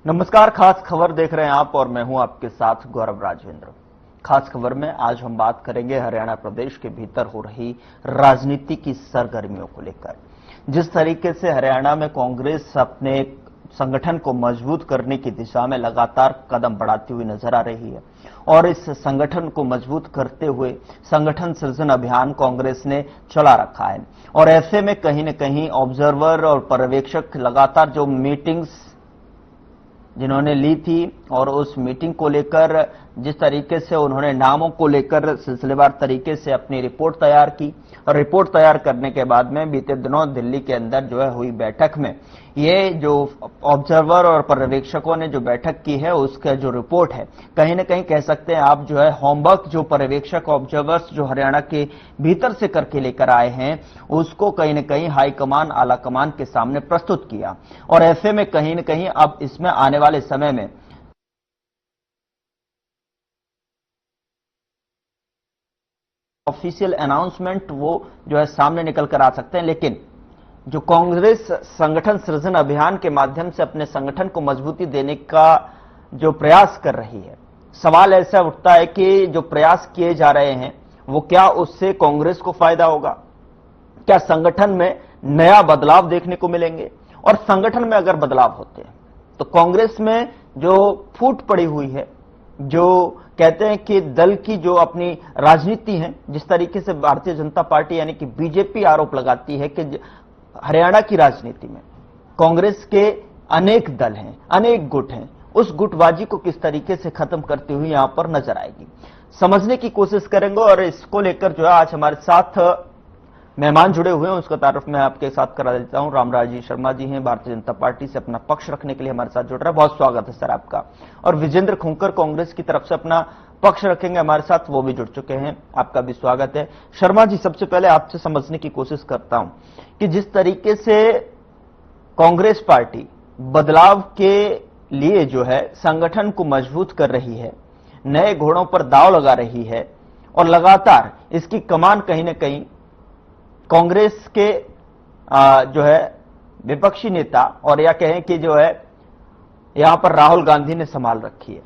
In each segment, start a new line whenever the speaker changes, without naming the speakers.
नमस्कार, खास खबर देख रहे हैं आप और मैं हूं आपके साथ गौरव राजवेंद्र। खास खबर में आज हम बात करेंगे हरियाणा प्रदेश के भीतर हो रही राजनीति की सरगर्मियों को लेकर। जिस तरीके से हरियाणा में कांग्रेस अपने संगठन को मजबूत करने की दिशा में लगातार कदम बढ़ाती हुई नजर आ रही है और इस संगठन को मजबूत करते हुए संगठन सृजन अभियान कांग्रेस ने चला रखा है और ऐसे में कहीं न कहीं ऑब्जर्वर और पर्यवेक्षक लगातार जो मीटिंग्स जिन्होंने ली थी और उस मीटिंग को लेकर जिस तरीके से उन्होंने नामों को लेकर सिलसिलेवार तरीके से अपनी रिपोर्ट तैयार की और रिपोर्ट तैयार करने के बाद में बीते दिनों दिल्ली के अंदर जो है हुई बैठक में ये जो ऑब्जर्वर और पर्यवेक्षकों ने जो बैठक की है उसका जो रिपोर्ट है कहीं ना कहीं कह सकते हैं आप जो है होमवर्क जो पर्यवेक्षक ऑब्जर्वर्स जो हरियाणा के भीतर से करके लेकर आए हैं उसको कहीं ना कहीं हाईकमान आला कमान के सामने प्रस्तुत किया और ऐसे में कहीं ना कहीं अब इसमें आने वाले समय में ऑफिशियल अनाउंसमेंट वो जो है सामने निकल कर आ सकते हैं। लेकिन जो कांग्रेस संगठन सृजन अभियान के माध्यम से अपने संगठन को मजबूती देने का जो प्रयास कर रही है, सवाल ऐसा उठता है कि जो प्रयास किए जा रहे हैं वो क्या उससे कांग्रेस को फायदा होगा, क्या संगठन में नया बदलाव देखने को मिलेंगे। और संगठन में अगर बदलाव होते हैं तो कांग्रेस में जो फूट पड़ी हुई है, जो कहते हैं कि दल की जो अपनी राजनीति है, जिस तरीके से भारतीय जनता पार्टी यानी कि बीजेपी आरोप लगाती है कि हरियाणा की राजनीति में कांग्रेस के अनेक दल हैं, अनेक गुट हैं, उस गुटबाजी को किस तरीके से खत्म करती हुई यहां पर नजर आएगी, समझने की कोशिश करेंगे। और इसको लेकर जो है आज हमारे साथ मेहमान जुड़े हुए हैं, उसका तारुफ मैं आपके साथ करा देता हूं। रामराज शर्मा जी हैं, भारतीय जनता पार्टी से अपना पक्ष रखने के लिए हमारे साथ जुड़ रहा है, बहुत स्वागत है सर आपका। और विजेंद्र खुंकर कांग्रेस की तरफ से अपना पक्ष रखेंगे हमारे साथ, वो भी जुड़ चुके हैं, आपका भी स्वागत है। शर्मा जी, सबसे पहले आपसे समझने की कोशिश करता हूं कि जिस तरीके से कांग्रेस पार्टी बदलाव के लिए जो है संगठन को मजबूत कर रही है, नए घोड़ों पर दांव लगा रही है और लगातार इसकी कमान कहीं ना कहीं कांग्रेस के जो है विपक्षी नेता और या कहें कि जो है यहां पर राहुल गांधी ने संभाल रखी है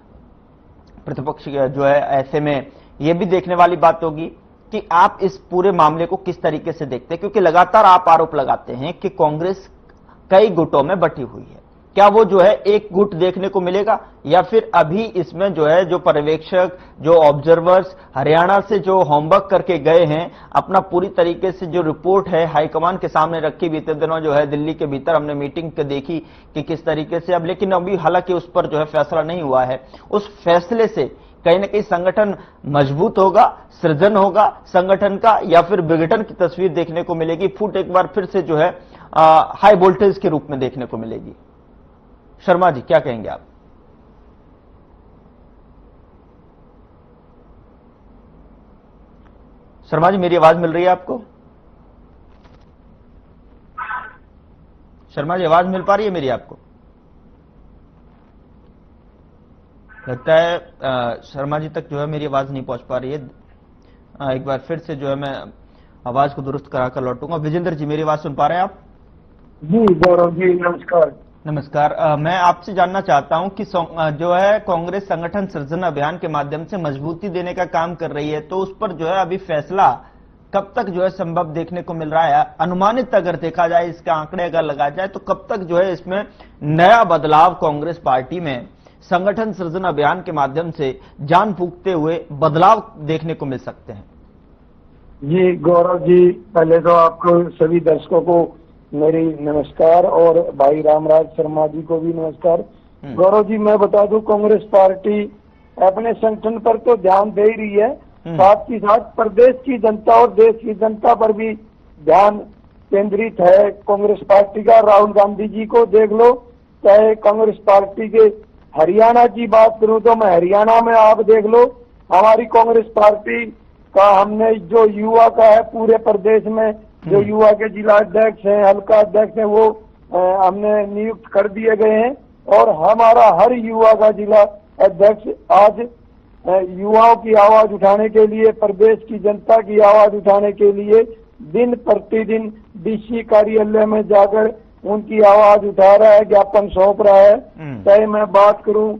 प्रतिपक्ष जो है। ऐसे में यह भी देखने वाली बात होगी कि आप इस पूरे मामले को किस तरीके से देखते हैं, क्योंकि लगातार आप आरोप लगाते हैं कि कांग्रेस कई गुटों में बटी हुई है। क्या वो जो है एक गुट देखने को मिलेगा या फिर अभी इसमें जो है जो पर्यवेक्षक जो ऑब्जर्वर्स हरियाणा से जो होमवर्क करके गए हैं, अपना पूरी तरीके से जो रिपोर्ट है हाईकमान के सामने रखी, बीते दिनों जो है दिल्ली के भीतर हमने मीटिंग के देखी कि किस तरीके से अब, लेकिन अभी हालांकि उस पर जो है फैसला नहीं हुआ है, उस फैसले से कहीं ना कहीं संगठन मजबूत होगा, सृजन होगा संगठन का, या फिर विघटन की तस्वीर देखने को मिलेगी, फूट एक बार फिर से जो है हाई वोल्टेज के रूप में देखने को मिलेगी। शर्मा जी, क्या कहेंगे आप? शर्मा जी, मेरी आवाज मिल रही है आपको? शर्मा जी, आवाज मिल पा रही है मेरी आपको? लगता है शर्मा जी तक जो है मेरी आवाज नहीं पहुंच पा रही है। एक बार फिर से जो है मैं आवाज को दुरुस्त कराकर लौटूंगा। विजेंद्र जी, मेरी आवाज सुन पा रहे हैं आप?
जी गौरव जी, नमस्कार।
नमस्कार। मैं आपसे जानना चाहता हूं कि जो है कांग्रेस संगठन सृजन अभियान के माध्यम से मजबूती देने का काम कर रही है, तो उस पर जो है अभी फैसला कब तक जो है संभव देखने को मिल रहा है? अनुमानित अगर देखा जाए, इसके आंकड़े अगर लगाए जाए, तो कब तक जो है इसमें नया बदलाव कांग्रेस पार्टी में संगठन सृजन अभियान के माध्यम से जान फूंकते हुए बदलाव देखने को मिल सकते हैं?
जी गौरव जी, पहले तो आपको सभी दर्शकों को मेरी नमस्कार और भाई रामराज शर्मा जी को भी नमस्कार। गौरव जी, मैं बता दूं, कांग्रेस पार्टी अपने संगठन पर तो ध्यान दे ही रही है, साथ ही साथ प्रदेश की जनता और देश की जनता पर भी ध्यान केंद्रित है कांग्रेस पार्टी का। राहुल गांधी जी को देख लो, चाहे कांग्रेस पार्टी के हरियाणा की बात करूं तो मैं हरियाणा में आप देख लो, हमारी कांग्रेस पार्टी का हमने जो युवा का है पूरे प्रदेश में जो युवा के जिला अध्यक्ष हैं, हल्का अध्यक्ष हैं, वो हमने नियुक्त कर दिए गए हैं और हमारा हर युवा का जिला अध्यक्ष आज युवाओं की आवाज उठाने के लिए, प्रदेश की जनता की आवाज उठाने के लिए दिन प्रतिदिन डीसी कार्यालय में जाकर उनकी आवाज उठा रहा है, ज्ञापन सौंप रहा है। चाहे मैं बात करूं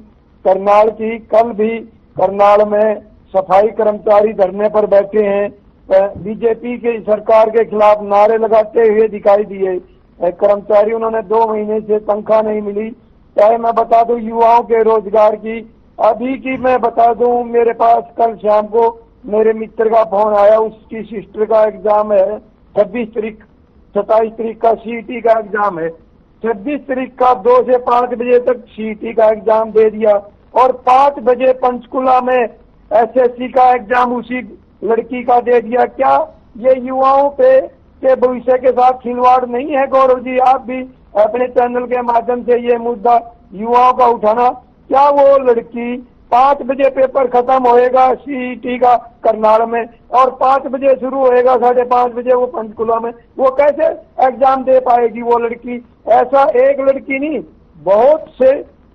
करनाल की, कल भी करनाल में सफाई कर्मचारी धरने पर बैठे हैं, बीजेपी की सरकार के खिलाफ नारे लगाते हुए दिखाई दिए कर्मचारी। उन्होंने 2 महीने से तनख्वाह नहीं मिली। चाहे मैं बता दूं युवाओं के रोजगार की, अभी की मैं बता दूं, मेरे पास कल शाम को मेरे मित्र का फोन आया, उसकी सिस्टर का एग्जाम है 26 तारीख, 27 तारीख का सीईटी का एग्जाम है। 26 तारीख का 2 से 5 बजे तक सीईटी का एग्जाम दे दिया और 5 बजे पंचकुला में एसएससी का एग्जाम उसी लड़की का दे दिया। क्या ये युवाओं पे के भविष्य के साथ खिलवाड़ नहीं है? गौरव जी, आप भी अपने चैनल के माध्यम से ये मुद्दा युवाओं का उठाना। क्या वो लड़की 5 बजे पेपर खत्म होएगा सीईटी का करनाल में और 5 बजे शुरू होएगा, 5:30 बजे वो पंचकुला में, वो कैसे एग्जाम दे पाएगी वो लड़की? ऐसा एक लड़की नहीं, बहुत से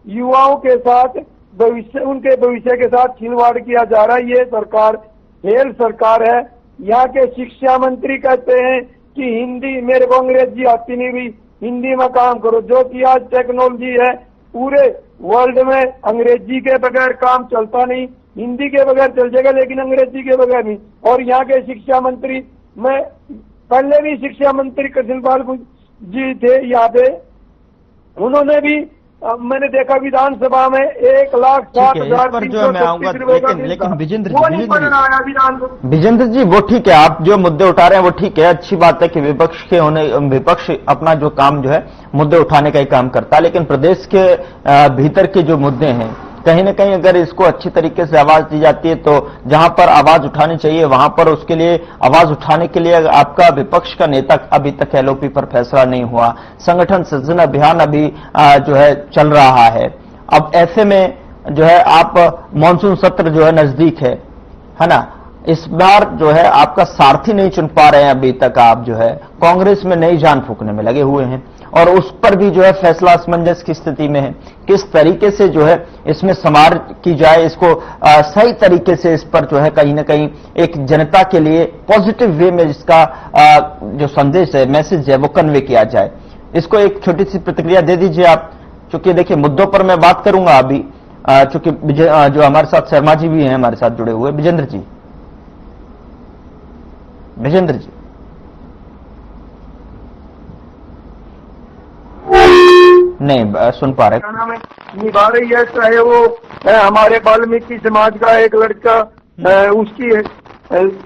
युवाओं के साथ उनके भविष्य के साथ खिलवाड़ किया जा रहा है। ये सरकार फेल सरकार है। यहाँ के शिक्षा मंत्री कहते हैं कि हिंदी, मेरे को अंग्रेजी आती नहीं हुई, हिंदी में काम करो। जो कि आज टेक्नोलॉजी है, पूरे वर्ल्ड में अंग्रेजी के बगैर काम चलता नहीं, हिंदी के बगैर चल जाएगा लेकिन अंग्रेजी के बगैर नहीं। और यहाँ के शिक्षा मंत्री, मैं पहले भी शिक्षा मंत्री कृष्णपाल जी थे यहाँ पे, उन्होंने भी मैंने देखा विधानसभा में 1,60,000
पर जो मैं आऊंगा, लेकिन विजेंद्र जी वो ठीक है, आप जो मुद्दे उठा रहे हैं वो ठीक है, अच्छी बात है कि विपक्ष अपना जो काम जो है मुद्दे उठाने का ही काम करता है, लेकिन प्रदेश के भीतर के जो मुद्दे हैं कहीं ना कहीं अगर इसको अच्छी तरीके से आवाज दी जाती है तो जहां पर आवाज उठानी चाहिए वहां पर उसके लिए आवाज उठाने के लिए आपका विपक्ष का नेता अभी तक एलओपी पर फैसला नहीं हुआ, संगठन सृजन अभियान अभी जो है चल रहा है। अब ऐसे में जो है आप मानसून सत्र जो है नजदीक है ना, इस बार जो है आपका सारथी नहीं चुन पा रहे हैं अभी तक, आप जो है कांग्रेस में नई जान फूंकने में लगे हुए हैं और उस पर भी जो है फैसला असमंजस की स्थिति में है। किस तरीके से जो है इसमें समार की जाए, इसको सही तरीके से इस पर जो है कहीं ना कहीं एक जनता के लिए पॉजिटिव वे में इसका जो संदेश है, मैसेज है, वो कन्वे किया जाए। इसको एक छोटी सी प्रतिक्रिया दे दीजिए आप, क्योंकि देखिए मुद्दों पर मैं बात करूंगा अभी, चूंकि जो हमारे साथ शर्मा जी भी हैं हमारे साथ जुड़े हुए। विजेंद्र जी नहीं सुन पा रहे,
निभा रही है, चाहे वो हमारे वाल्मीकि समाज का एक लड़का उसकी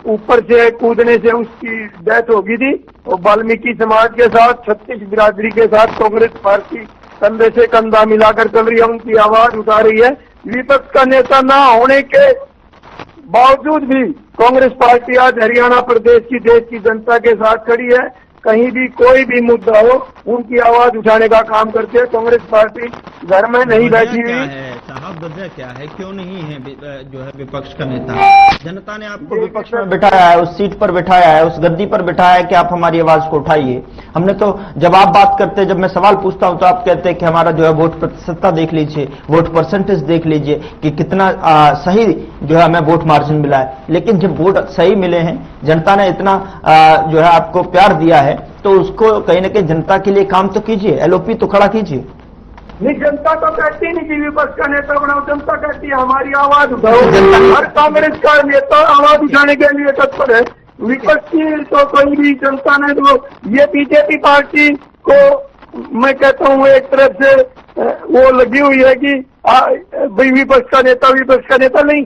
ऊपर से कूदने से उसकी डेथ हो गई थी और वाल्मीकि समाज के साथ 36 बिरादरी के साथ कांग्रेस पार्टी कंधे से कंधा मिलाकर चल रही है, उनकी आवाज उठा रही है। विपक्ष का नेता ना होने के बावजूद भी कांग्रेस पार्टी आज हरियाणा प्रदेश की, देश की जनता के साथ खड़ी है। कहीं भी कोई भी मुद्दा हो उनकी आवाज उठाने का काम करते हैं। कांग्रेस पार्टी घर में नहीं बैठी हुई है।
साहब वजह क्या है, क्यों नहीं है जो है विपक्ष का नेता? जनता ने आपको विपक्ष में बिठाया है, उस सीट पर बिठाया है, उस गद्दी पर बिठाया है कि आप हमारी आवाज को उठाइए। हमने तो जब आप बात करते हैं, जब मैं सवाल पूछता हूं तो आप कहते हैं कि हमारा जो है वोट प्रतिशतता देख लीजिए, वोट परसेंटेज देख लीजिए कि कितना सही जो है हमें वोट मार्जिन मिला है। लेकिन जब वोट सही मिले हैं, जनता ने इतना जो है आपको प्यार दिया है, तो उसको कहीं ना कहीं जनता के लिए काम तो कीजिए, एलओपी तो खड़ा कीजिए।
नहीं, जनता तो कहती नहीं कि विपक्ष का नेता बनाओ, जनता कहती है हमारी आवाज उठाओ। हर कांग्रेस का नेता आवाज उठाने के लिए तत्पर है। विपक्ष की तो कोई भी जनता ने, तो ये बीजेपी पार्टी को मैं कहता हूँ एक तरफ से वो लगी हुई है कि भाई विपक्ष का नेता नहीं,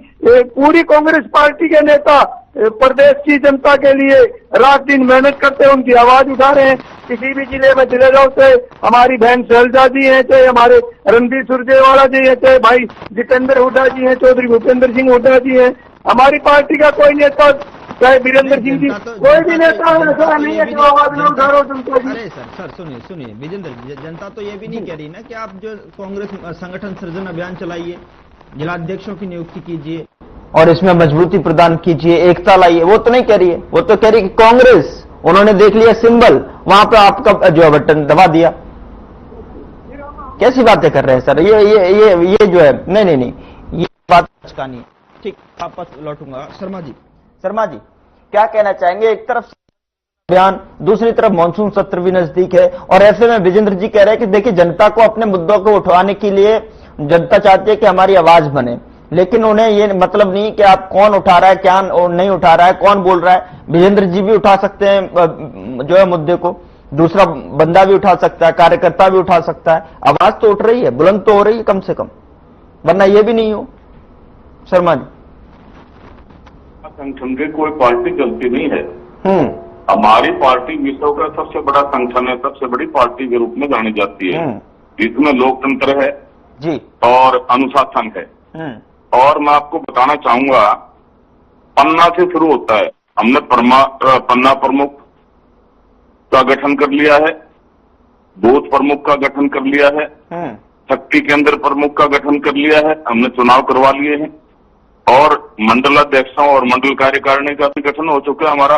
पूरी कांग्रेस पार्टी के नेता प्रदेश की जनता के लिए रात दिन मेहनत करते हैं, उनकी आवाज उठा रहे हैं। किसी भी जिले में चले जाओ, चाहे हमारी बहन शैलजा जी हैं, चाहे हमारे रणदीप सुरजेवाला जी हैं, चाहे भाई जितेंद्र हुड्डा जी हैं, चौधरी भूपेंद्र सिंह हुड्डा जी हैं, हमारी पार्टी का कोई नेता, चाहे वीरेंद्र सिंह जी, कोई भी नेता ऐसा नहीं है कि आवाज न उठा रहे हो।
अरे सर सुनिए विजेंद्र, जनता तो ये भी नहीं कह रही ना कि आप जो कांग्रेस संगठन सृजन अभियान चलाइए, जिलाध्यक्षों की नियुक्ति कीजिए और इसमें मजबूती प्रदान कीजिए, एकता लाइए, वो तो नहीं कह रही है। वो तो कह रही है कि कांग्रेस, उन्होंने देख लिया सिंबल, वहां पर आपका जो है बटन दबा दिया। कैसी बातें कर रहे हैं सर? ये जो है, नहीं, ये बात का नहीं है। ठीक, वापस लौटूंगा। शर्मा जी क्या कहना चाहेंगे? एक तरफ अभियान, दूसरी तरफ मानसून सत्र भी नजदीक है और ऐसे में विजेंद्र जी कह रहे हैं कि देखिए जनता को अपने मुद्दों को उठवाने के लिए जनता चाहती है कि हमारी आवाज बने, लेकिन उन्हें ये मतलब नहीं कि आप कौन उठा रहा है क्या नहीं उठा रहा है, कौन बोल रहा है। विजेंद्र जी भी उठा सकते हैं जो है मुद्दे को, दूसरा बंदा भी उठा सकता है, कार्यकर्ता भी उठा सकता है, आवाज तो उठ रही है, बुलंद तो हो रही है कम से कम, वरना ये भी नहीं हो। शर्मा जी,
संगठन की कोई पार्टी चलती नहीं है। हमारी पार्टी विश्व का सबसे बड़ा संगठन है, सबसे बड़ी पार्टी के रूप में जानी जाती है। इसमें लोकतंत्र है
जी
और अनुशासन है। और मैं आपको बताना चाहूंगा, पन्ना से शुरू होता है। हमने पन्ना प्रमुख का गठन कर लिया है, बूथ प्रमुख का गठन कर लिया है, शक्ति केंद्र प्रमुख का गठन कर लिया है, हमने चुनाव करवा लिए हैं और मंडल अध्यक्षों और मंडल कार्यकारिणी का भी गठन हो चुका है हमारा।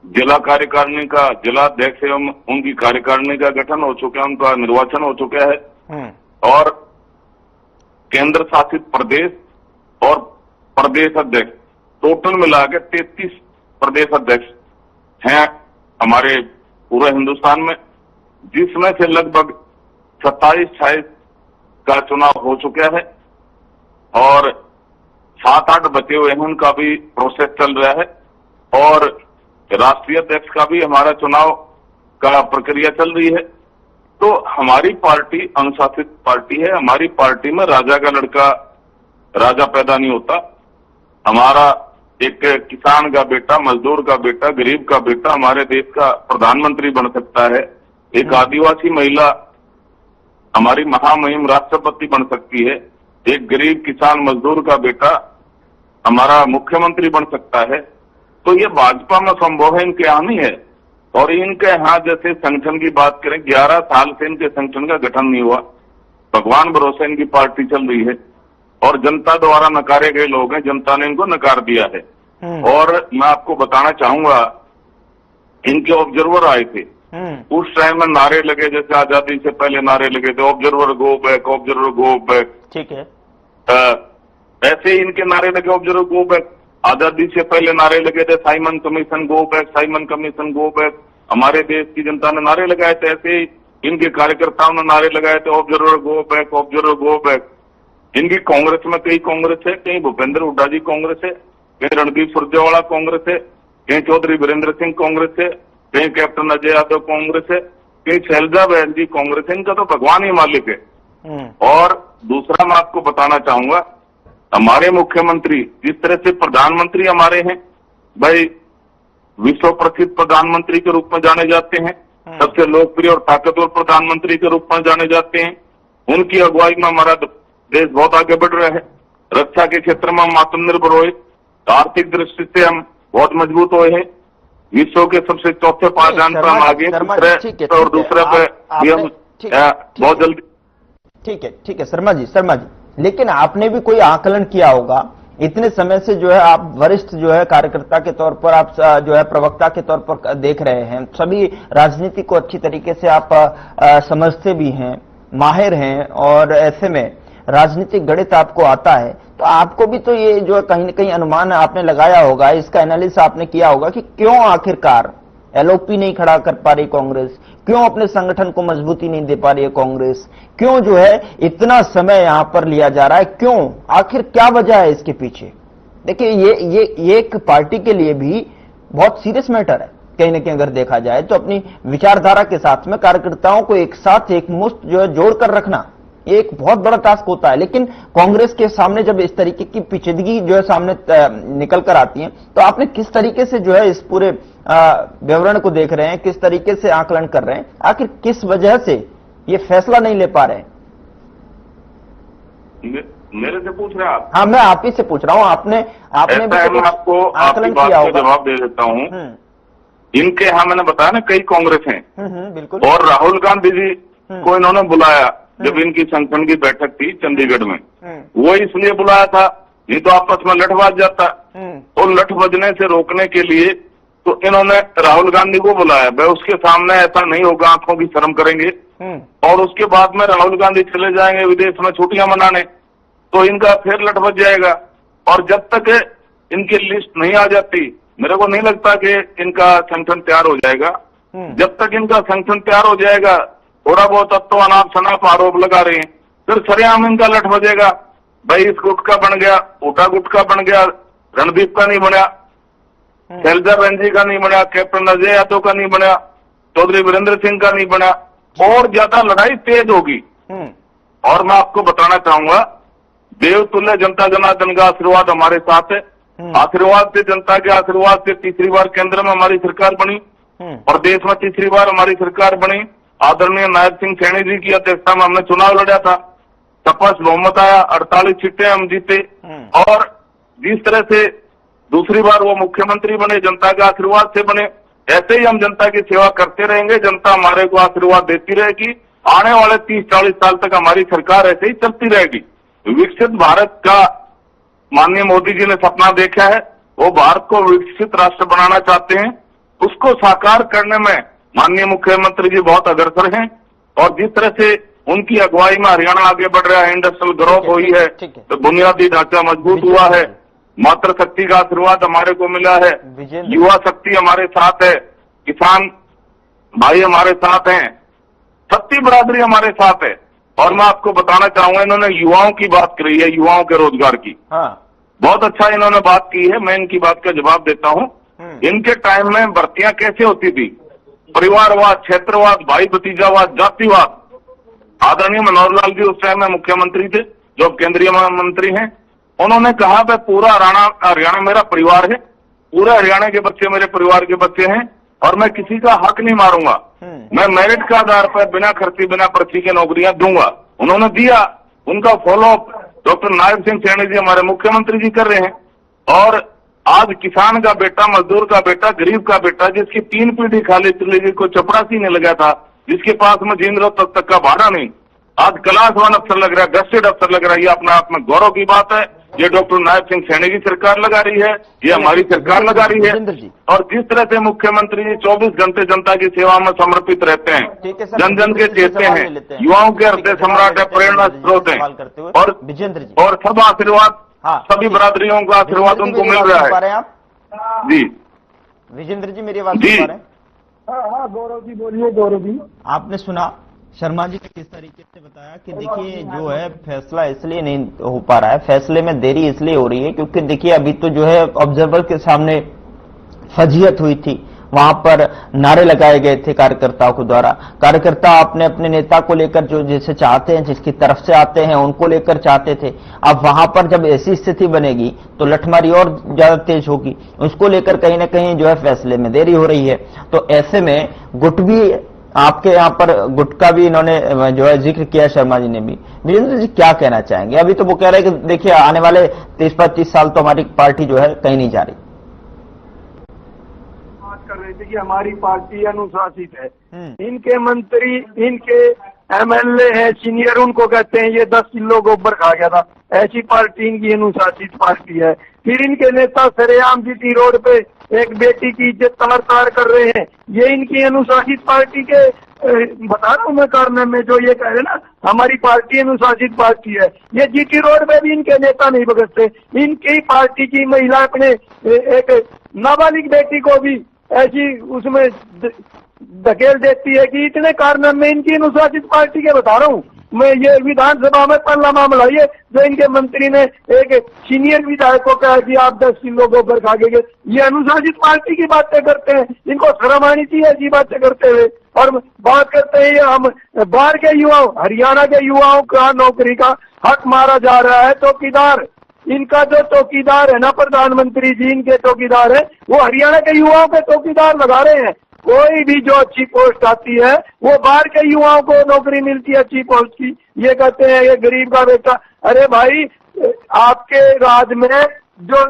जिला कार्यकारिणी का, जिला अध्यक्ष एवं उनकी कार्यकारिणी का गठन हो चुका है, उनका निर्वाचन हो चुका है। और केंद्र शासित प्रदेश और प्रदेश अध्यक्ष टोटल मिला के 33 प्रदेश अध्यक्ष हैं हमारे पूरे हिंदुस्तान में, जिसमें से लगभग 27-28 का चुनाव हो चुका है और 7-8 बचे हुए हैं, उनका भी प्रोसेस चल रहा है और राष्ट्रीय अध्यक्ष का भी हमारा चुनाव का प्रक्रिया चल रही है। तो हमारी पार्टी अनुशासित पार्टी है। हमारी पार्टी में राजा का लड़का राजा पैदा नहीं होता। हमारा एक किसान का बेटा, मजदूर का बेटा, गरीब का बेटा हमारे देश का प्रधानमंत्री बन सकता है। एक आदिवासी महिला हमारी महामहिम राष्ट्रपति बन सकती है। एक गरीब किसान मजदूर का बेटा हमारा मुख्यमंत्री बन सकता है। तो ये भाजपा में संभव है, इनके यहाँ नहीं है। और इनके यहाँ जैसे संगठन की बात करें, 11 साल से इनके संगठन का गठन नहीं हुआ। भगवान भरोसे इनकी पार्टी चल रही है और जनता द्वारा नकारे गए लोग हैं, जनता ने इनको नकार दिया है। और मैं आपको बताना चाहूंगा, इनके ऑब्जर्वर आए थे, उस टाइम में नारे लगे जैसे आजादी से पहले नारे लगे थे, observer go back, observer go back.
ठीक है।
ऐसे ही इनके नारे लगे, ऑब्जर्वर गो बैक। आजादी से पहले नारे लगे थे Simon commission go back, Simon commission go back. हमारे देश की जनता ने नारे लगाए थे, ऐसे ही इनके कार्यकर्ताओं ने नारे लगाए थे, observer go back, observer go back. इनकी कांग्रेस में कई कांग्रेस है, कहीं भूपेंद्र हुड्डा जी कांग्रेस है, कहीं रणदीप सुरजेवाला कांग्रेस है, कहीं चौधरी वीरेंद्र सिंह कांग्रेस है, कहीं कैप्टन अजय यादव कांग्रेस है, कहीं शैलजा बहन जी कांग्रेस है। इनका तो भगवान ही मालिक है। और दूसरा मैं आपको बताना चाहूंगा, हमारे मुख्यमंत्री जिस तरह से प्रधानमंत्री हमारे हैं, भाई विश्व प्रसिद्ध प्रधानमंत्री के रूप में जाने जाते हैं, सबसे लोकप्रिय और ताकतवर प्रधानमंत्री के रूप में जाने जाते हैं। उनकी अगुवाई में हमारा देश बहुत आगे बढ़ रहा है। रक्षा के क्षेत्र में हम आत्मनिर्भर हुए, आर्थिक दृष्टि से हम बहुत मजबूत हुए हैं। विश्व के सबसे चौथे पायदान पर हम आगे, और दूसरे पे भी हम बहुत जल्दी।
ठीक है शर्मा जी, लेकिन आपने भी कोई आकलन किया होगा, इतने समय से जो है आप वरिष्ठ जो है कार्यकर्ता के तौर पर, आप जो है प्रवक्ता के तौर पर देख रहे हैं, सभी राजनीति को अच्छी तरीके से आप समझते भी हैं, माहिर हैं, और ऐसे में राजनीतिक गणित आपको आता है, तो आपको भी तो ये जो कहीं न कहीं अनुमान आपने लगाया होगा, इसका एनालिसिस आपने किया होगा कि क्यों आखिरकार एलओपी नहीं खड़ा कर पा रही कांग्रेस, क्यों अपने संगठन को मजबूती नहीं दे पा रही है कांग्रेस, क्यों जो है इतना समय यहां पर लिया जा रहा है, क्यों, आखिर क्या वजह है इसके पीछे। देखिए ये एक पार्टी के लिए भी बहुत सीरियस मैटर है कहीं न कहीं अगर देखा जाए तो। अपनी विचारधारा के साथ में कार्यकर्ताओं को एक साथ एक मुश्त जो है जोड़कर रखना, ये एक बहुत बड़ा टास्क होता है। लेकिन कांग्रेस के सामने जब इस तरीके की पेचीदगी जो है सामने निकल कर आती है, तो आपने किस तरीके से जो है इस पूरे विवरण को देख रहे हैं, किस तरीके से आकलन कर रहे हैं, आखिर किस वजह से ये फैसला नहीं ले पा रहे हैं?
मेरे से पूछ रहे हैं आप?
हाँ, मैं आप ही से पूछ रहा हूँ। आपने
मैं आपको आपकी बात का जवाब दे देता हूँ। इनके यहाँ मैंने बताया ना, कई कांग्रेस हैं,
बिल्कुल।
और राहुल गांधी जी को इन्होंने बुलाया जब इनकी संगठन की बैठक थी चंडीगढ़ में, वो इसलिए बुलाया था, नहीं तो आपस में लठ बाज जाता। और लठ बजने से रोकने के लिए तो इन्होंने राहुल गांधी को बुलाया। भाई उसके सामने ऐसा नहीं होगा, आंखों की शर्म करेंगे, और उसके बाद में राहुल गांधी चले जाएंगे विदेश में छुट्टियां मनाने, तो इनका फिर लठ बज जाएगा। और जब तक इनकी लिस्ट नहीं आ जाती, मेरे को नहीं लगता कि इनका संगठन तैयार हो जाएगा। जब तक इनका संगठन तैयार हो जाएगा, थोड़ा बहुत अब तो अनाप शनाप आरोप लगा रहे हैं, फिर सरेआम इनका लठ बजेगा। भाई इस गुट का बन गया, उठा गुट का बन गया, रणदीप का नहीं बना, शैलजा बहन का नहीं बना, कैप्टन अजय यादव का नहीं बना, चौधरी वीरेंद्र सिंह का नहीं बना, और ज्यादा लड़ाई तेज होगी। और मैं आपको बताना चाहूंगा, देवतुल्य जनता जनार्दन का आशीर्वाद हमारे साथ है। आशीर्वाद से, जनता के आशीर्वाद से तीसरी बार केंद्र में हमारी सरकार बनी और देश में तीसरी बार हमारी सरकार बनी। आदरणीय नायब सिंह सैनी जी की अध्यक्षता में हमने चुनाव लड़ा था, स्पष्ट बहुमत आया, 48 सीटें हम जीते। और जिस तरह से दूसरी बार वो मुख्यमंत्री बने, जनता के आशीर्वाद से बने, ऐसे ही हम जनता की सेवा करते रहेंगे। जनता हमारे को आशीर्वाद देती रहेगी। आने वाले 30-40 साल तक हमारी सरकार ऐसे ही चलती रहेगी। विकसित भारत का माननीय मोदी जी ने सपना देखा है, वो भारत को विकसित राष्ट्र बनाना चाहते हैं। उसको साकार करने में माननीय मुख्यमंत्री जी बहुत अग्रसर हैं। और जिस तरह से उनकी अगुवाई में हरियाणा आगे बढ़ रहा है, इंडस्ट्रियल ग्रोथ हुई है, तो बुनियादी ढांचा मजबूत हुआ है, मातृ शक्ति का आशीर्वाद हमारे को मिला है, युवा शक्ति हमारे साथ है, किसान भाई हमारे साथ हैं, सत्ती बरादरी हमारे साथ है। और मैं आपको बताना चाहूंगा, इन्होंने युवाओं की बात करी है, युवाओं के रोजगार की। बहुत अच्छा इन्होंने बात की है, मैं इनकी बात का जवाब देता हूं। इनके टाइम में भर्तियां कैसे होती थी? परिवारवाद, क्षेत्रवाद, भाई भतीजावाद, जातिवाद। आदरणीय मनोहर लाल जी उस टाइम में मुख्यमंत्री थे, जो अब केंद्रीय मंत्री हैं। उन्होंने कहा कि पूरा हरियाणा मेरा परिवार है, पूरे हरियाणा के बच्चे मेरे परिवार के बच्चे हैं और मैं किसी का हक नहीं मारूंगा। मैं मेरिट के आधार पर बिना खर्ची बिना पर्ची के नौकरियां दूंगा। उन्होंने दिया, उनका फॉलोअप डॉक्टर नायब सिंह सैनी जी हमारे मुख्यमंत्री जी कर रहे हैं। और आज किसान का बेटा, मजदूर का बेटा, गरीब का बेटा, जिसकी 3 पीढ़ी खाली चली गई, को चपरासी नहीं लगा था, जिसके पास में जींद तक का भाड़ा नहीं, आज क्लास 1 अफसर लग रहा है, गस्टेड अफसर लग रहा है। ये अपने आप में गौरव की बात है। ये डॉक्टर नायब सिंह सैनी की सरकार लगा रही है, ये हमारी सरकार लगा रही है। और जिस तरह से मुख्यमंत्री जी 24 घंटे जनता की सेवा में समर्पित रहते हैं, जन जन के चेते हैं, युवाओं के हृदय सम्राट है, प्रेरणा स्रोत है। और सब आशीर्वाद, सभी बरादरियों का आशीर्वाद उनको मिल रहा है। जी
विजेंद्र जी, मेरी आवाज सुन पा रहे हैं?
हाँ गौरव जी बोलिए। गौरव जी,
आपने सुना शर्मा जी ने किस तरीके से बताया कि देखिए जो है फैसला इसलिए नहीं हो पा रहा है, फैसले में देरी इसलिए हो रही है क्योंकि देखिए अभी तो जो है ऑब्जर्वर के सामने फजीहत हुई थी, वहां पर नारे लगाए गए थे कार्यकर्ताओं के द्वारा। कार्यकर्ता अपने अपने नेता को लेकर जो जैसे चाहते हैं, जिसकी तरफ से आते हैं उनको लेकर चाहते थे। अब वहां पर जब ऐसी स्थिति बनेगी तो लठमारी और ज्यादा तेज होगी, उसको लेकर कहीं ना कहीं जो है फैसले में देरी हो रही है। तो ऐसे में गुट भी, आपके यहाँ पर गुट का भी इन्होंने जो है जिक्र किया, शर्मा जी ने भी। वीरेंद्र जी क्या कहना चाहेंगे? अभी तो वो कह रहे हैं कि देखिए आने वाले 30-35 साल तो हमारी पार्टी जो है कहीं नहीं जा रही।
कर रहे थे कि हमारी पार्टी अनुशासित है। इनके मंत्री, इनके एमएलए है सीनियर, उनको कहते हैं ये 10 किलो गोबर खा गया था। ऐसी पार्टी इनकी अनुशासित पार्टी है। फिर इनके नेता सरेआम जीटी रोड पे एक बेटी की इज्जत तार तार कर रहे हैं। ये इनकी अनुशासित पार्टी के बता रहा हूँ मैं कारण में, जो ये कह रहे ना हमारी पार्टी अनुशासित पार्टी है। ये जीटी रोड पे भी इनके नेता नहीं भगतते। इनकी पार्टी की महिला अपने एक नाबालिग बेटी को भी ऐसी उसमें धकेल देती है कि इतने कारण में इनकी अनुशासित पार्टी के बता रहा हूँ मैं। ये विधानसभा में पहला मामला ये जो इनके मंत्री ने एक सीनियर विधायक को कहा कि आप 10 किलो गोबर खा गए। ये अनुशासित पार्टी की बातें करते हैं, इनको शर्म आनी चाहिए ऐसी बातें करते हुए। और बात करते हैं हम बाहर के युवाओं, हरियाणा के युवाओं का नौकरी का हक मारा जा रहा है। चौकीदार, इनका जो चौकीदार है ना, प्रधानमंत्री जी इनके चौकीदार है, वो हरियाणा के युवाओं के चौकीदार लगा रहे हैं। कोई भी जो अच्छी पोस्ट आती है वो बाहर के युवाओं को नौकरी मिलती है अच्छी पोस्ट की। ये कहते हैं ये गरीब का बेटा। अरे भाई, आपके राज्य में जो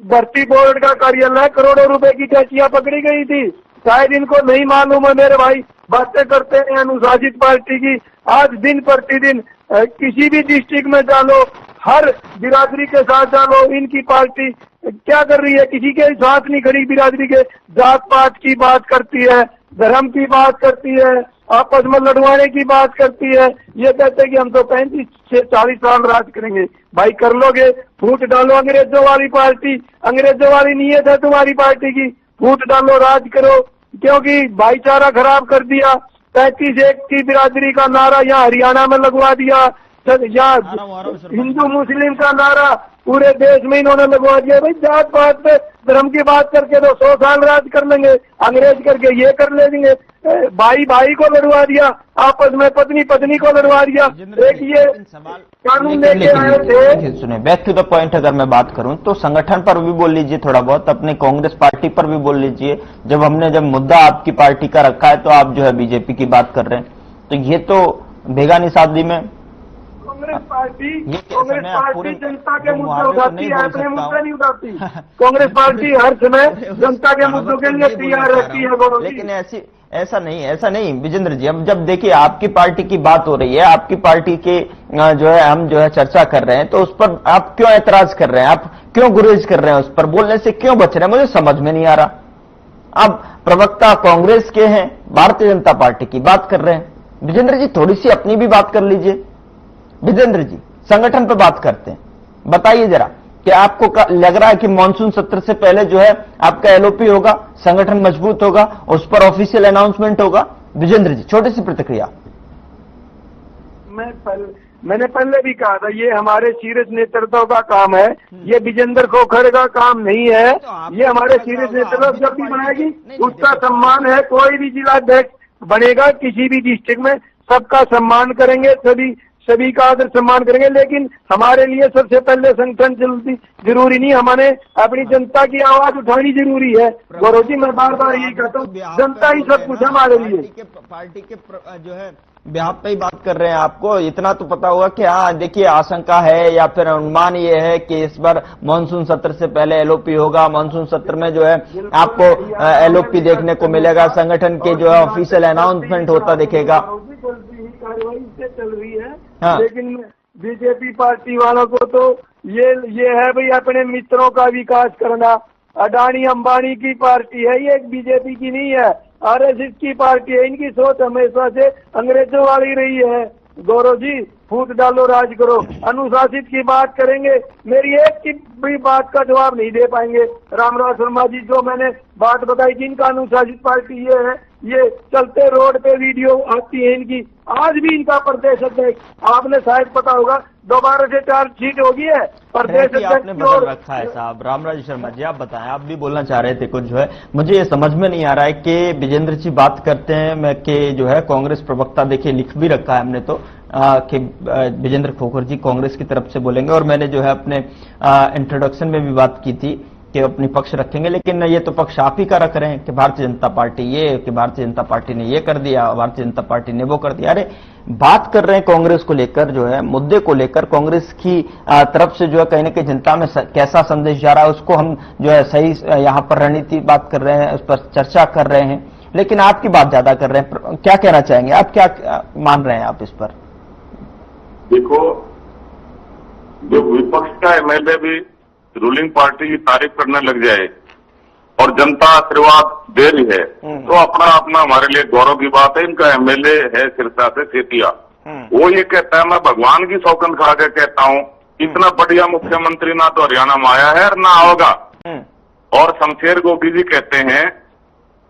भर्ती बोर्ड का कार्यालय करोड़ों रुपए की टैक्सियां पकड़ी गई थी, शायद इनको नहीं मालूम है मेरे भाई। बातें करते हैं अनुशासित पार्टी की। आज दिन प्रतिदिन किसी भी डिस्ट्रिक्ट में डालो, हर बिरादरी के साथ डालो, इनकी पार्टी क्या कर रही है? किसी के साथ नहीं खड़ी बिरादरी के। जात पात की बात करती है, धर्म की बात करती है, आपस में लड़वाने की बात करती है। ये कहते हैं कि हम तो 35 से 40 साल राज करेंगे। भाई कर लोगे, फूट डालो अंग्रेजों वाली पार्टी, अंग्रेजों वाली नीयत है तुम्हारी पार्टी की, फूट डालो, राज करो, क्योंकि भाईचारा खराब कर दिया। 35-1 की बिरादरी का नारा यहाँ हरियाणा में लगवा दिया, यहाँ हिंदू मुस्लिम का नारा पूरे देश में इन्होंने लगवा दिया। भाई जात पात पे धर्म की बात करके तो 100 साल राज कर लेंगे, अंग्रेज करके ये कर लेंगे। भाई भाई को लड़वा दिया, आपस में पत्नी पत्नी को लड़वा दिया। एक ये कानून लेके आए थे।
सुने, बैक टू द पॉइंट अगर मैं बात करूं तो संगठन पर भी बोल लीजिए थोड़ा बहुत, अपने कांग्रेस पार्टी पर भी बोल लीजिए। जब मुद्दा आपकी पार्टी का रखा है तो आप जो है बीजेपी की बात कर रहे हैं, तो ये तो बेगानी शादी में
कांग्रेस पार्टी जनता के मुद्दे उठाती है, अपने मुद्दे नहीं उठाती। कांग्रेस पार्टी हर समय जनता के मुद्दों के लिए तैयार रहती है।
लेकिन ऐसा नहीं विजेंद्र जी। अब जब देखिए आपकी पार्टी की बात हो रही है, आपकी पार्टी के हम चर्चा कर रहे हैं, तो उस पर आप क्यों ऐतराज कर रहे हैं, आप क्यों गुरेज कर रहे हैं, उस पर बोलने से क्यों बच रहे हैं, मुझे समझ में नहीं आ रहा। अब प्रवक्ता कांग्रेस के हैं, भारतीय जनता पार्टी की बात कर रहे हैं। विजेंद्र जी थोड़ी सी अपनी भी बात कर लीजिए। विजेंद्र जी संगठन पर बात करते हैं, बताइए जरा कि आपको लग रहा है कि मानसून सत्र से पहले जो है आपका एलओपी होगा, संगठन मजबूत होगा, उस पर ऑफिशियल अनाउंसमेंट होगा? विजेंद्र जी छोटी सी प्रतिक्रिया।
मैंने पहले भी कहा था, ये हमारे सीरियस नेतृत्व का काम है, ये विजेंद्र खोखर का काम नहीं है। ये हमारे सीरियस नेतृत्व जब भी बनाएगी उसका सम्मान है। कोई भी जिलाध्यक्ष बनेगा किसी भी डिस्ट्रिक्ट में, सबका सम्मान करेंगे, सभी का आदर सम्मान करेंगे। लेकिन हमारे लिए सबसे पहले संगठन जरूरी नहीं, हमारे अपनी जनता की आवाज उठानी जरूरी है। गौरव जी मैं बार बार यही कहता हूँ, जनता ही सब कुछ हमारे लिए।
पार्टी के जो है बिहाफ पे ही बात कर रहे हैं। आपको इतना तो पता होगा कि हाँ देखिए आशंका है या फिर अनुमान ये है कि इस बार मानसून सत्र से पहले एलओपी होगा, मानसून सत्र में जो है आपको एलओपी देखने को मिलेगा, संगठन के जो है ऑफिशियल अनाउंसमेंट होता दिखेगा।
कार्रवाई से चल रही है।
हाँ।
लेकिन बीजेपी पार्टी वालों को तो ये है भाई अपने मित्रों का विकास करना। अडानी अंबानी की पार्टी है ये, एक बीजेपी की नहीं है, आरएसएस की पार्टी है। इनकी सोच हमेशा से अंग्रेजों वाली रही है। गौरव जी फूट डालो, राज करो, अनुशासित की बात करेंगे, मेरी एक की भी बात का जवाब नहीं दे पाएंगे। रामराज शर्मा जी जो मैंने बात बताई कि इनका अनुशासित पार्टी ये है, ये चलते रोड पे वीडियो आती है इनकी। आज भी इनका प्रदेश अध्यक्ष, आपने शायद पता होगा, दोबारा से चार्जशीट होगी है प्रदेश
आपने बदल रखा है साहब। रामराज शर्मा जी आप बताएं, आप भी बोलना चाह रहे थे कुछ जो है, मुझे ये समझ में नहीं आ रहा है कि विजेंद्र जी बात करते हैं मैं कि जो है कांग्रेस प्रवक्ता, देखिए लिख भी रखा है हमने तो कि विजेंद्र खोखर जी कांग्रेस की तरफ से बोलेंगे, और मैंने जो है अपने इंट्रोडक्शन में भी बात की थी कि अपनी पक्ष रखेंगे, लेकिन ये तो पक्ष आप ही का रख रहे हैं कि भारतीय जनता पार्टी ये, कि भारतीय जनता पार्टी ने ये कर दिया, भारतीय जनता पार्टी ने वो कर दिया। अरे बात कर रहे हैं कांग्रेस को लेकर, जो है मुद्दे को लेकर कांग्रेस की तरफ से जो है कहीं ना कहीं जनता में कैसा संदेश जा रहा है उसको हम जो है सही यहाँ पर रणनीति बात कर रहे हैं, उस पर चर्चा कर रहे हैं, लेकिन आपकी बात ज्यादा कर रहे हैं। क्या कहना चाहेंगे आप, क्या मान रहे हैं आप इस पर?
देखो, जो विपक्ष का एमएलए भी रूलिंग पार्टी की तारीफ करने लग जाए और जनता आशीर्वाद दे रही है तो अपना अपना हमारे लिए गौरव की बात है। इनका एमएलए है सिरसा से सेतिया, वो ये कहता है, मैं भगवान की सौगंध खा के कहता हूँ इतना बढ़िया मुख्यमंत्री ना तो हरियाणा में आया है और ना आओगा। और शमशेर गोगी जी कहते हैं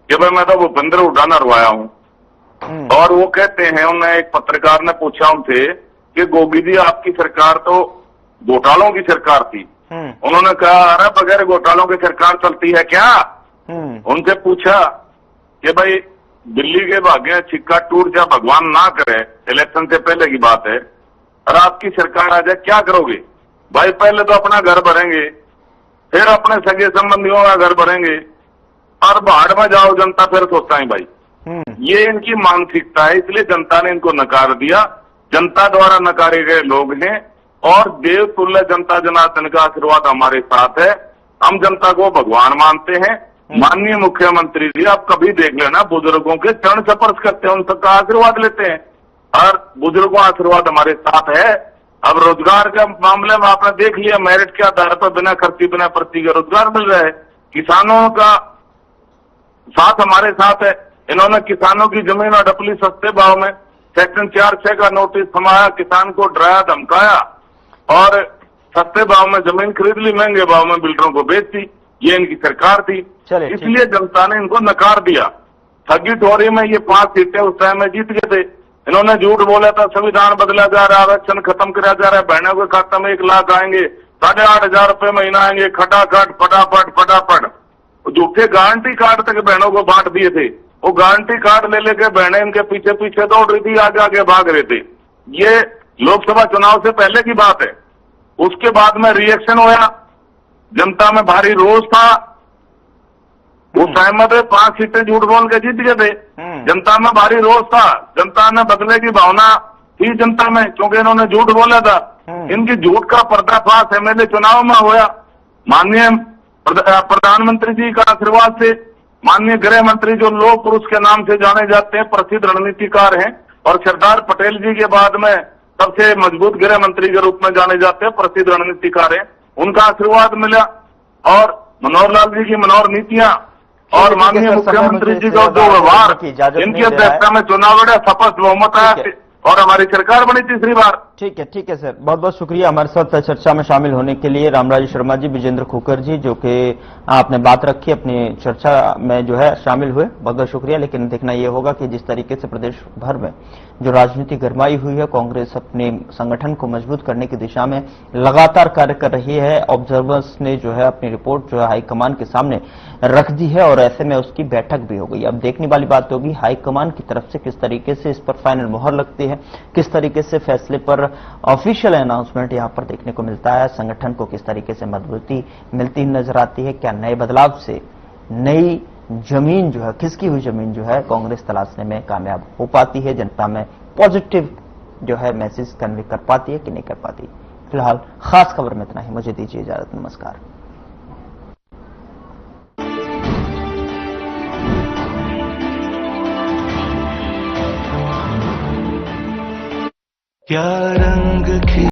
कि भाई मैं तो भूपेंद्र हुड्डा ने हरवाया हूँ। और वो कहते हैं, उन्हें एक पत्रकार ने पूछा उनसे कि गोगी जी आपकी सरकार तो घोटालों की सरकार थी। उन्होंने कहा अरे बगैर घोटालों की सरकार चलती है क्या? उनसे पूछा कि भाई दिल्ली के भाग्य सिक्का टूट जा, भगवान ना करे, इलेक्शन से पहले की बात है, और आपकी सरकार आ जाए क्या करोगे? भाई पहले तो अपना घर भरेंगे, फिर अपने सगे संबंधियों का घर भरेंगे, और बाहर में जाओ जनता फिर सोचता है भाई। ये इनकी मानसिकता है, इसलिए जनता ने इनको नकार दिया। जनता द्वारा नकारे गए लोग हैं और देव तुल्य जनता जनार्दन का आशीर्वाद हमारे साथ है। हम जनता को भगवान मानते हैं। माननीय मुख्यमंत्री जी आप कभी देख लेना, बुजुर्गों के चरण स्पर्श करते हैं, उनका आशीर्वाद लेते हैं, और बुजुर्गों का आशीर्वाद हमारे साथ है। अब रोजगार के मामले में आपने देख लिया, मेरिट के आधार पर बिना खर्ची बिना प्रति का रोजगार मिल रहा है। किसानों का साथ हमारे साथ है, इन्होंने किसानों की जमीन हड़प ली सस्ते भाव में, सेक्शन 4(6) का नोटिस थमाया, किसान को डराया धमकाया और सस्ते भाव में जमीन खरीद ली, महंगे भाव में बिल्डरों को बेच दी। ये इनकी सरकार थी, इसलिए जनता ने इनको नकार दिया। ठगी ठोरी में ये 5 सीटें उस टाइम में जीत गए थे। इन्होंने झूठ बोला था, संविधान बदला जा रहा है, आरक्षण खत्म किया जा रहा है, बहनों के खाते में 1 लाख आएंगे, 8,500 रुपए महीना आएंगे, खटाखट फटाफट। झूठे गारंटी कार्ड तक बहनों को बांट दिए थे। वो गारंटी कार्ड ले लेके बहनें इनके पीछे पीछे दौड़ रही थी, आगे आगे भाग रहे थे। ये लोकसभा चुनाव से पहले की बात है। उसके बाद में रिएक्शन हुआ, जनता में भारी रोष था। उस टाइम में 5 सीटें झूठ बोल के जीत गए थे। जनता में भारी रोष था, जनता ने बदले की भावना थी जनता में, क्योंकि इन्होंने झूठ बोला था। इनकी झूठ का पर्दाफाश एमएलए चुनाव में हुआ। माननीय प्रधानमंत्री जी का आशीर्वाद से, माननीय गृह मंत्री जो लोह पुरुष के नाम से जाने जाते हैं, प्रसिद्ध रणनीतिकार हैं और सरदार पटेल जी के बाद में सबसे मजबूत गृह मंत्री के रूप में जाने जाते हैं, प्रसिद्ध रणनीतिकार हैं, उनका आशीर्वाद मिला और मनोहर लाल जी की मनोहर नीतियां और माननीय मुख्यमंत्री जी का जो व्यवहार, इनकी अध्यक्षता में चुनाव लड़ा, स्पष्ट बहुमत आया और हमारी सरकार बनी तीसरी बार।
ठीक है सर, बहुत बहुत शुक्रिया हमारे साथ चर्चा में शामिल होने के लिए। रामराज शर्मा जी, विजेंद्र खोखर जी, जो कि आपने बात रखी, अपनी चर्चा में जो है शामिल हुए, बहुत बहुत शुक्रिया। लेकिन देखना यह होगा कि जिस तरीके से प्रदेश भर में जो राजनीति गरमाई हुई है, कांग्रेस अपने संगठन को मजबूत करने की दिशा में लगातार कार्य कर रही है। ऑब्जर्वर्स ने जो है अपनी रिपोर्ट जो है हाईकमान के सामने रख दी है और ऐसे में उसकी बैठक भी हो गई। अब देखने वाली बात होगी हाईकमान की तरफ से किस तरीके से इस पर फाइनल मोहर लगती है, किस तरीके से फैसले पर ऑफिशियल अनाउंसमेंट यहां पर देखने को मिलता है, संगठन को किस तरीके से मजबूती मिलती नजर आती है, क्या नए बदलाव से नई जमीन जो है, खिसकी हुई जमीन जो है कांग्रेस तलाशने में कामयाब हो पाती है, जनता में पॉजिटिव जो है मैसेज कन्वे कर पाती है कि नहीं कर पाती। फिलहाल खास खबर में इतना ही, मुझे दीजिए इजाजत, नमस्कार।
क्या रंग